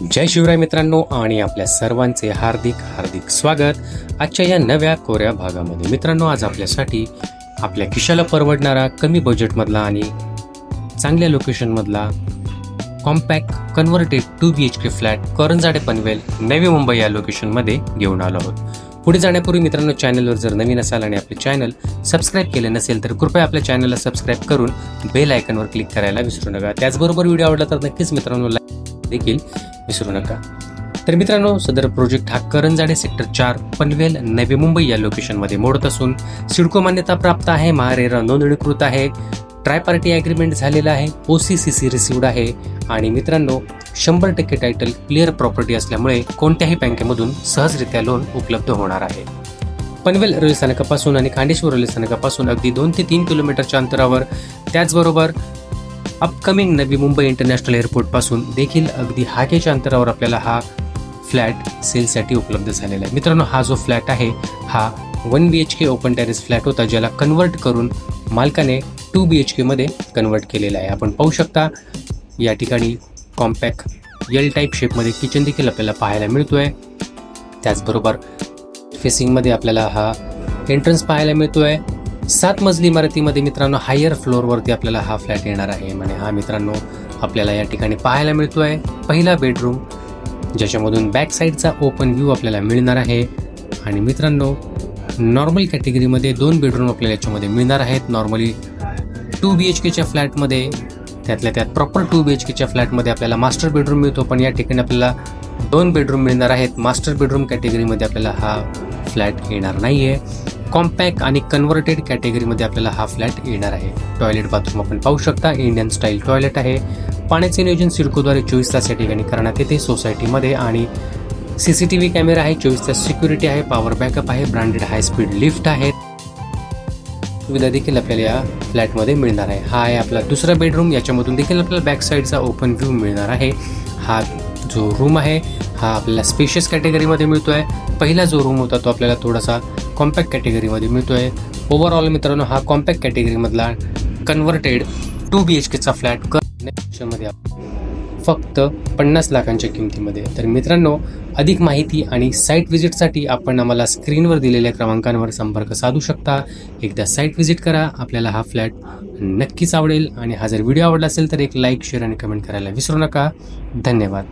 जय शिवराय मित्रांनो आणि आपल्या सर्वांचे हार्दिक स्वागत आजच्या या नव्या कोऱ्या भागामध्ये। मित्रांनो, आज आपल्यासाठी आपल्या खिशाला परवडणारा कमी बजेटमधला आणि चांगल्या लोकेशनमधला compact converted 2 BHK flat Karanjade Panvel Navi Mumbai या लोकेशनमध्ये घेऊन आलो आहोत। पुढे जाण्यापूर्वी मित्रांनो, चॅनलवर जर नवीन असाल आणि आपले चॅनल सबस्क्राईब केले नसेल तर कृपया आपल्या चॅनलला सबस्क्राईब करून बेल आयकॉनवर क्लिक करायला विसरू नका। त्याचबरोबर व्हिडिओ आवडला तर नक्कीच मित्रांनो लाईक देखील विसरू नका। तर मित्रांनो, सदर प्रोजेक्ट हा करंजाडे सेक्टर 4 पनवेल नवी मुंबई या लोकेशनमध्ये मोडत असून सिडको मान्यता प्राप्त आहे, महारेरा नोंदणीकृत आहे, ट्राय पार्टी ॲग्रीमेंट झालेला आहे, OCCC रिसिव्ड आहे आणि मित्रांनो 100% टायटल क्लिअर प्रॉपर्टी असल्यामुळे कोणत्याही बँकेमधून सहजरित्या लोन उपलब्ध होणार आहे। पनवेल रेल्वे स्थानकापासून आणि खांडेश्वर रेल्वे स्थानकापासून अगदी 2 ते 3 किलोमीटरच्या अंतरावर, त्याचबरोबर upcoming Navi Mumbai international airport पासून देखील अगदी हाकेच्या अंतरावर आपल्याला हा फ्लॅट सेलसाठी उपलब्ध झालेला आहे। मित्रांनो, हा जो फ्लॅट आहे हा 1 BHK ओपन टेरेस फ्लॅट होता, ज्याला कन्वर्ट करून मालकाने 2 BHK मध्ये कन्वर्ट केलेला आहे। आपण पाहू शकता या ठिकाणी कॉम्पॅक्ट एल टाईप शेपमध्ये किचन देखील आपल्याला पाहायला मिळतोय। त्याचबरोबर फेसिंगमध्ये आपल्याला हा एंट्रन्स पाहायला मिळतोय। 7 मजली इमारतीमध्ये मित्रांनो हायर फ्लोअरवरती आपल्याला हा फ्लॅट येणार आहे। म्हणजे हा मित्रांनो आपल्याला या ठिकाणी पाहायला मिळतोय पहिला बेडरूम, ज्याच्यामधून बॅक साईडचा ओपन व्ह्यू आपल्याला मिळणार आहे। आणि मित्रांनो, नॉर्मल कॅटेगरीमध्ये 2 बेडरूम आपल्याला याच्यामध्ये मिळणार आहेत। नॉर्मली 2 BHKच्या फ्लॅटमध्ये, त्यातल्या त्यात प्रॉपर 2 BHKच्या फ्लॅटमध्ये आपल्याला मास्टर बेडरूम मिळतो, पण या ठिकाणी आपल्याला 2 बेडरूम मिळणार आहेत। मास्टर बेडरूम कॅटेगरीमध्ये आपल्याला हा फ्लॅट येणार नाहीये। कॉम्पॅक्ट आणि कन्व्हर्टेड कॅटेगरीमध्ये आपल्याला हा फ्लॅट येणार आहे। टॉयलेट बाथरूम आपण पाहू शकता, इंडियन स्टाईल टॉयलेट आहे। पाण्याचे नियोजन सिडकोद्वारे 24 तास या ठिकाणी करण्यात येते सोसायटीमध्ये आणि CCTV कॅमेरा आहे, 24 तास सिक्युरिटी आहे, पॉवर बॅकअप आहे, ब्रँडेड हाय स्पीड लिफ्ट आहे, सुविधा देखील आपल्याला या फ्लॅटमध्ये मिळणार आहे। हा आहे आपला दुसरा बेडरूम, याच्यामधून देखील आपल्याला बॅक साईडचा ओपन व्ह्यू मिळणार आहे। हा जो रूम आहे हा आपल्याला स्पेशियस कॅटेगरीमध्ये मिळतोय। पहिला जो रूम होता तो आपल्याला थोडासा कॉम्पॅक्ट कॅटेगरीमध्ये मिळतोय। ओव्हरऑल मित्रांनो हा कॉम्पॅक्ट कॅटेगरीमधला कन्व्हर्टेड 2 BHKचा फ्लॅट मध्ये फक्त 50 लाखांच्या किमतीमध्ये। तर मित्रांनो, अधिक माहिती आणि साईट व्हिजिटसाठी आपण आम्हाला स्क्रीनवर दिलेल्या क्रमांकांवर संपर्क साधू शकता। एकदा साईट व्हिजिट करा, आपल्याला हा फ्लॅट नक्कीच आवडेल। आणि हा जर व्हिडिओ आवडला असेल तर एक लाईक, शेअर आणि कमेंट करायला विसरू नका। धन्यवाद।